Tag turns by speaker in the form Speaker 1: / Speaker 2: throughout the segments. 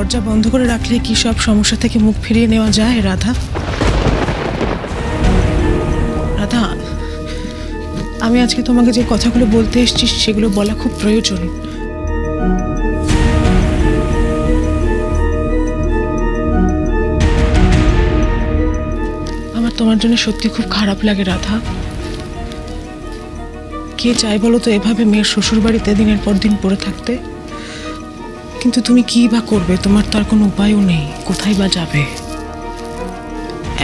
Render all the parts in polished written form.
Speaker 1: দরজা বন্ধ করে রাখলে কি সব সমস্যা থেকে মুখ ফিরিয়ে নেওয়া যায় রাধা? রাধা, আমি আজকে তোমাকে যে কথাগুলো বলতে এসেছি সেগুলো বলা খুব প্রয়োজন। আমার তোমার জন্য সত্যি খুব খারাপ লাগে রাধা। কে চাই বলো তো এভাবে মেয়ের শ্বশুর বাড়িতে দিনের পর দিন পড়ে থাকতে? কিন্তু তুমি কি বা করবে? তোমার তো আর কোনো উপায়ও নেই। কোথায় বা যাবে?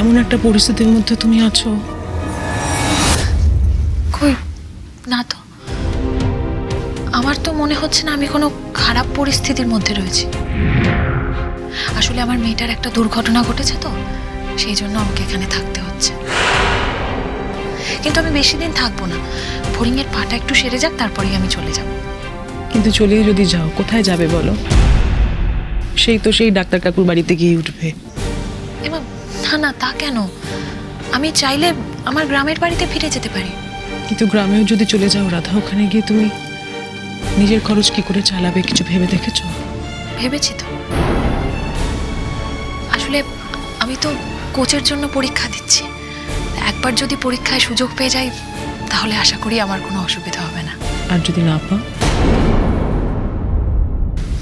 Speaker 1: এমন একটা পরিস্থিতির মধ্যে তুমি আছো।
Speaker 2: কই না তো, আমার তো মনে হচ্ছে না আমি কোনো খারাপ পরিস্থিতির মধ্যে রয়েছি। আসলে আমার মেয়েটার একটা দুর্ঘটনা ঘটেছে, তো সেই জন্য আমাকে এখানে থাকতে হচ্ছে। কিন্তু আমি বেশি দিন থাকবো না, ফড়িংয়ের পাটা একটু সেরে যাক, তারপরেই আমি চলে যাব।
Speaker 1: কিন্তু চলেও যদি যাও, কোথায় যাবে বলো? সেই ডাক্তার কাকুর বাড়িতে গিয়ে উঠবে।
Speaker 2: এবার না না, তা কেন? আমি চাইলে আমার গ্রামের বাড়িতে ফিরে যেতে পারি।
Speaker 1: কিন্তু গ্রামেও যদি চলে যাও রাধা, ওখানে গিয়ে তুমি নিজের খরচ কি করে চালাবে কিছু ভেবে দেখেছো?
Speaker 2: ভেবেছি তো। আসলে আমি তো কোচের জন্য পরীক্ষা দিচ্ছি। একবার যদি পরীক্ষায় সুযোগ পেয়ে যাই, তাহলে আশা করি আমার কোনো অসুবিধা হবে না।
Speaker 1: আর যদি না পাও?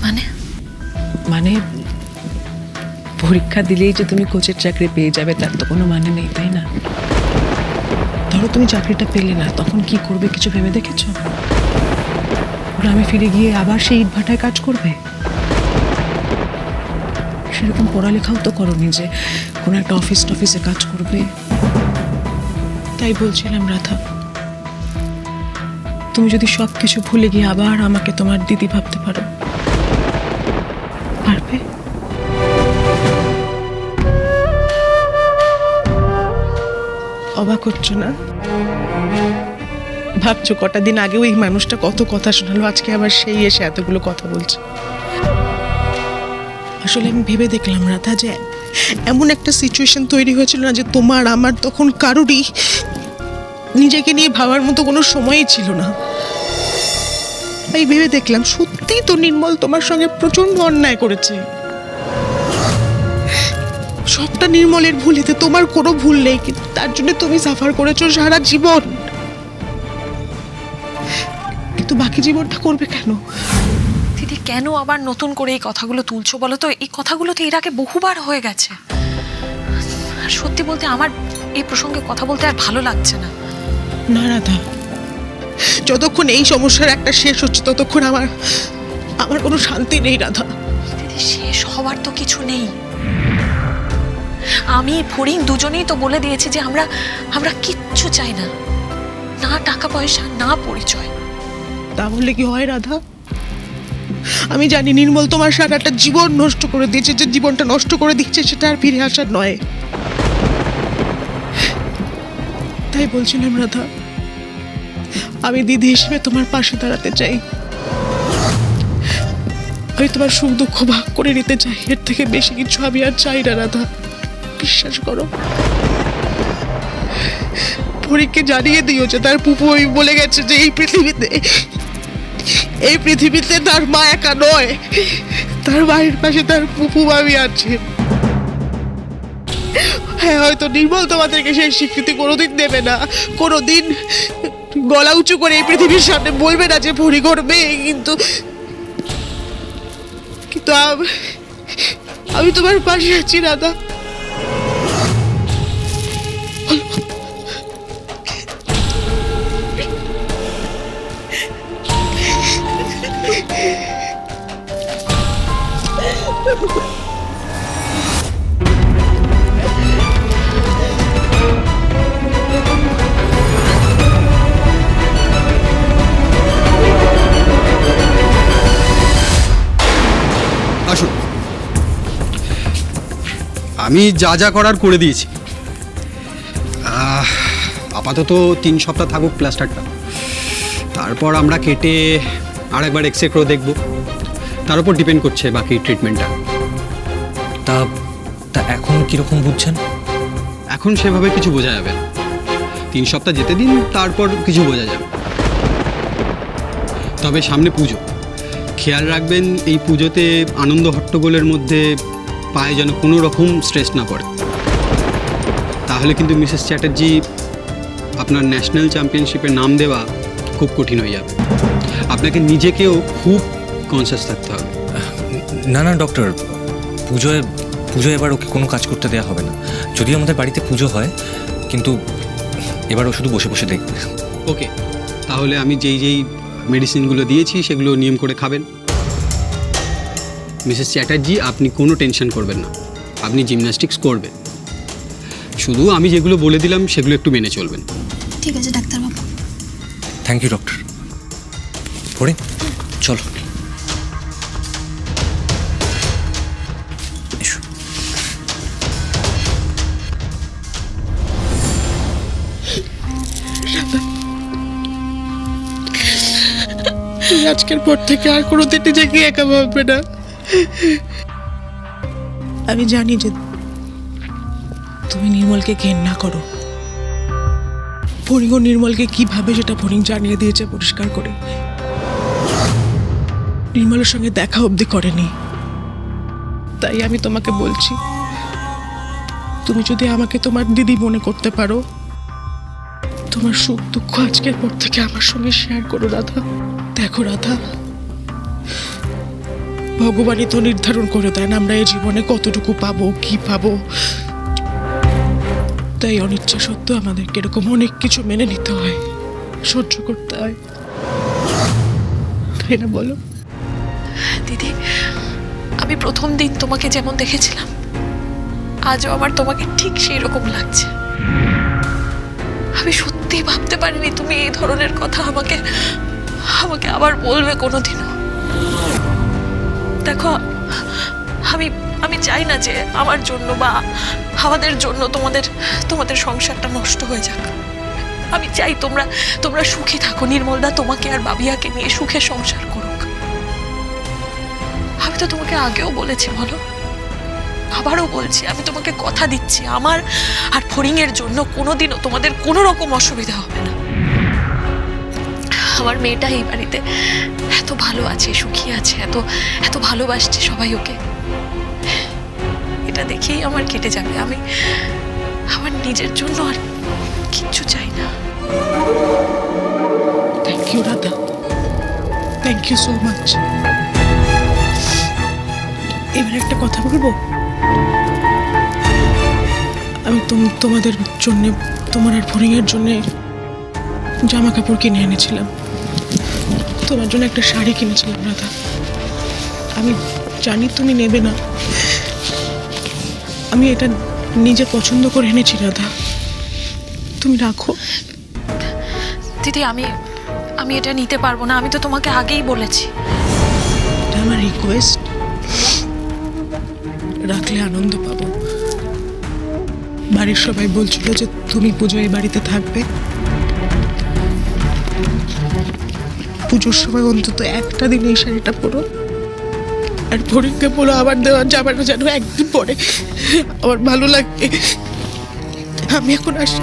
Speaker 2: মানে
Speaker 1: মানে পরীক্ষা দিলেই যে তুমি কোচের চাকরি পেয়ে যাবে তার তো কোনো মানে নেই, তাই না? ধরো তুমি চাকরিটা পেলে না, তখন কি করবে কিছু ভেবে দেখেছো? গ্রামে ফিরে গিয়ে আবার সেই ইটভাটায় কাজ করবে? সেরকম পড়ালেখাও তো করোনি যে কোনো একটা অফিসে কাজ করবে। তাই বলছিলাম রাধা, তুমি যদি সব কিছু ভুলে গিয়ে আবার আমাকে তোমার দিদি ভাবতে পারো, পারবে? অবাক হচ্ছ না? ভাবছো কটা দিন আগেও এই মানুষটা কত কথা শোনালো, আজকে আবার সেই এসে এতগুলো কথা বলছে। আসলে আমি ভেবে দেখলাম রাধা যে এমন একটা সিচুয়েশন তৈরি হয়েছিল না যে তোমার আমার তখন কারোরই নিজেকে নিয়ে ভাবার মতো কোনো সময়ই ছিল না। তাই ভেবে দেখলাম সত্যিই তো নির্মল তোমার সঙ্গে প্রচন্ড অন্যায় করেছে। সবটা নির্মলের ভুল, এতে তোমার কোনো ভুল নেই, কিন্তু তার জন্য তুমি সাফার করেছো সারা জীবন। কিন্তু বাকি জীবনটা করবে কেন?
Speaker 2: দিদি, কেন আবার নতুন করে এই কথাগুলো তুলছো বলো তো? এই কথাগুলো তো এর আগে বহুবার হয়ে গেছে। আর সত্যি বলতে আমার এই প্রসঙ্গে কথা বলতে আর ভালো লাগছে না।
Speaker 1: না রাধা, যতক্ষণ এই সমস্যার একটা শেষ হচ্ছে ততক্ষণ আমার কোনো শান্তি নেই রাধা।
Speaker 2: দিদি, শেষ হওয়ার তো কিছু নেই। আমি ফড়িং দুজনেই তো বলে দিয়েছি যে আমরা কিচ্ছু চাই না, না টাকা পয়সা, না পরিচয়।
Speaker 1: তাহলে কি হয় রাধা? আমি জানি নির্মল তোমার সারাটা জীবন নষ্ট করে দিয়েছে, যে জীবনটা নষ্ট করে দিচ্ছে সেটা আর ফিরে আসার নয়। তাই বলছিলাম রাধা, আমি দিদি হিসেবে তোমার পাশে দাঁড়াতে চাই। আমি তোমার সুখ দুঃখ ভাগ করে নিতে চাই, এর থেকে বেশি কিছু আমি আর চাই না রাধা। বিশ্বাস করো, পরীকে জানিয়ে দিও যে তার পুপু ওই বলে গেছে যে এই পৃথিবীতে তার মা একা নয়, তার মায়ের পাশে তার পুপু মামি আছে। হ্যাঁ, হয়তো নির্মল তোমাদেরকে সেই স্বীকৃতি কোনোদিন দেবে না, কোনোদিন গলা উঁচু করে এই পৃথিবীর সামনে বলবে না যে ভরি করবে, কিন্তু কিন্তু আমি তোমার পাশে আছি রাধা।
Speaker 3: আসুন, আমি যা যা করার করে দিয়েছি। আপাতত 3 সপ্তাহ থাকুক প্লাস্টারটা, তারপর আমরা কেটে আরেকবার এক্সরে করে দেখব। তার উপর ডিপেন্ড করছে বাকি ট্রিটমেন্টটা।
Speaker 4: তা এখন কীরকম বুঝছেন?
Speaker 3: এখন সেভাবে কিছু বোঝা যাবে না, 3 সপ্তাহ যেতে দিন, তারপর কিছু বোঝা যাবে। তবে সামনে পুজো, খেয়াল রাখবেন এই পুজোতে আনন্দ হট্টগোলের মধ্যে পায়ে যেন কোনো রকম স্ট্রেস না পড়ে, তাহলে কিন্তু মিসেস চ্যাটার্জি আপনার ন্যাশনাল চ্যাম্পিয়নশিপে নাম দেওয়া খুব কঠিন হয়ে যাবে। আপনাকে নিজেকেও খুব কনসিয়াস থাকতে হবে।
Speaker 4: না না ডক্টর, পুজোয় এবার ওকে কোনো কাজ করতে দেওয়া হবে না। যদিও আমাদের বাড়িতে পুজো হয়, কিন্তু এবার ও শুধু বসে বসে দেখবে।
Speaker 3: ওকে, তাহলে আমি যেই মেডিসিনগুলো দিয়েছি সেগুলো নিয়ম করে খাবেন। মিসেস চ্যাটার্জি, আপনি কোনো টেনশন করবেন না, আপনি জিমন্যাস্টিক্স করবেন। শুধু আমি যেগুলো বলে দিলাম সেগুলো একটু মেনে চলবেন।
Speaker 5: ঠিক আছে ডাক্তারবাবু।
Speaker 4: Thank you doctor. পড়ে চলো। এসো।
Speaker 1: তুই আজকের পর থেকে আর কোনোদিন নিজেকে একা ভাববে না। আমি জানি যে তুমি নির্মলকে ঘেন্না করো। ফড়িং ও নির্মলকে কিভাবে সেটা ফড়িং জানিয়ে দিয়েছে পরিষ্কার করে। নির্মলের সঙ্গে দেখা অবধি করেনি। তাই আমি তোমাকে বলছি, তুমি যদি আমাকে তোমার দিদি মনে করতে পারো, তোমার সুখ দুঃখ আজকের পর থেকে আমার সঙ্গে শেয়ার করো রাধা। দেখো রাধা, ভগবানই তো নির্ধারণ করে দেন আমরা এই জীবনে কতটুকু পাবো, কি পাবো। তাই অনিচ্ছা সত্ত্বেও আমাদেরকে এরকম অনেক কিছু মেনে নিতে হয়, সহ্য করতে হয়, তাই না বলো?
Speaker 2: দিদি, আমি প্রথম দিন তোমাকে যেমন দেখেছিলাম, আজও আমার তোমাকে ঠিক সেই রকম লাগছে। আমি সত্যি ভাবতে পারিনি তুমি এই ধরনের কথা আমাকে আবার বলবে কোনোদিনও। দেখো, আমি চাই না যে আমার জন্য বা আমাদের জন্য তোমাদের সংসারটা নষ্ট হয়ে যাক। আমি চাই তোমরা সুখী থাকো, নির্মলদা তোমাকে আর বাবিয়াকে নিয়ে সুখে সংসার করুক। আমি তো তোমাকে আগেও বলেছি, বলো, আবারও বলছি, আমি তোমাকে কথা দিচ্ছি, আমার আর ফড়িং এর জন্য কোনোদিনও তোমাদের কোনো রকম অসুবিধা হবে না। আমার মেয়েটা এই বাড়িতে এত ভালো আছে, সুখী আছে, এত ভালোবাসছে সবাই ওকে। এটা দেখেই আমার কেটে যাবে। আমি আমার নিজের জন্য আর কিচ্ছু চাই না।
Speaker 1: Thank you Radha, thank you so much. এবার একটা কথা বলবো। আমি তোমাদের জন্য, তোমার আর ফড়িং এর জন্য জামা কাপড় কিনে এনেছিলাম। তোমার জন্য একটা শাড়ি কিনেছিলাম রাধা। আমি জানি তুমি নেবে না, আমি এটা নিজে পছন্দ করে এনেছি রাধা, তুমি রাখো।
Speaker 2: দিদি, আমি এটা নিতে পারবো না। আমি তো তোমাকে আগেই বলেছি।
Speaker 1: এটা আমার রিকোয়েস্ট, রাখলে আনন্দ পাবো। বাড়ির সবাই বলছিল যে তুমি পুজো এই বাড়িতে থাকবে, পুজোর সময় অন্তত একটা দিন এই শাড়িটা পরো। আর ফড়িংকে বলো আমার দেওয়ার জামাটা যেন একদিন পরে, আমার ভালো লাগে। আমি এখন আসি।